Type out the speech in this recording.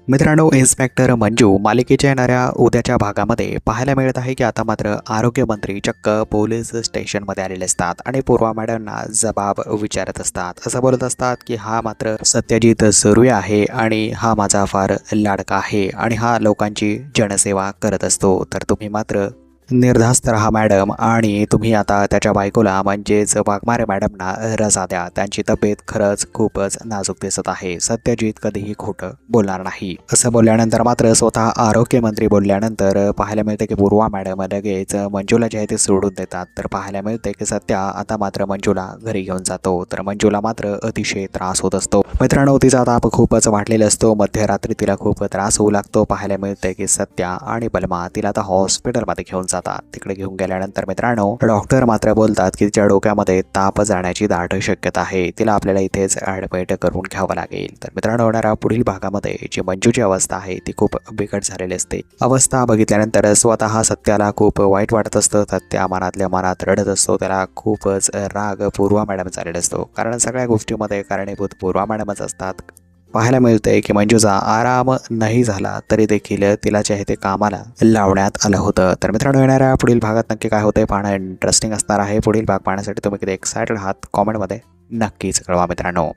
मित्रांनो, इन्स्पेक्टर मंजू मालिकेच्या येणाऱ्या उद्याच्या भागामध्ये पाहायला मिळत आहे की आता मात्र आरोग्यमंत्री चक्क पोलीस स्टेशनमध्ये आलेले असतात आणि पूर्वा मॅडमना जबाब विचारत असतात. असं बोलत असतात की हा मात्र सत्यजित सुर्वे आहे आणि हा माझा फार लाडका आहे आणि हा लोकांची जनसेवा करत असतो. तर तुम्ही मात्र निर्धास्त रहा मॅडम आणि तुम्ही आता त्याच्या बायकोला म्हणजेच वाघमारे मॅडमना रजा द्या. त्यांची तब्येत खरंच खूपच नाजूक दिसत आहे. सत्यजित कधीही खोटं बोलणार नाही. असं बोलल्यानंतर मात्र स्वतः आरोग्यमंत्री बोलल्यानंतर पाहायला मिळते की पूर्वा मॅडम लगेच मंजूला जे आहे ते सोडून देतात. तर पाहायला मिळते की सत्या आता मात्र मंजूला घरी घेऊन जातो. तर मंजूला मात्र अतिशय त्रास होत असतो. मित्रांनो, तिचा ताप खूपच वाढलेला असतो. मध्यरात्री तिला खूप त्रास होऊ लागतो. पाहायला मिळते की सत्या आणि बलमा तिला आता हॉस्पिटलमध्ये घेऊन जातात. तिकडे घेऊन गेल्यानंतर मित्रांनो, डॉक्टर मात्र बोलतात की तिच्या डोक्यामध्ये ताप जाण्याची दाट शक्यता आहे. तिला आपल्याला इथेच ॲडमिट करून घ्यावं लागेल. तर मित्रांनो, होणाऱ्या पुढील भागामध्ये जी मंजूची अवस्था आहे ती खूप बिकट झालेली असते. अवस्था बघितल्यानंतर स्वतः सत्याला खूप वाईट वाटत असतं. सत्या मनातल्या मनात रडत असतो. त्याला खूपच राग पूर्वा मॅडम चाललेला असतो, कारण सगळ्या गोष्टीमध्ये कारणीभूत पूर्वा मॅडमच असतात. पाहायला मिळतंय की मंजूचा आराम नाही झाला तरी देखील तिला जे आहे ते कामाला लावण्यात आलं होतं. तर मित्रांनो, येणाऱ्या पुढील भागात नक्की काय होतंय पाहणं इंटरेस्टिंग असणार आहे. पुढील भाग पाहण्यासाठी तुम्ही किती एक्सायटेड आहात कॉमेंटमध्ये नक्कीच कळवा मित्रांनो.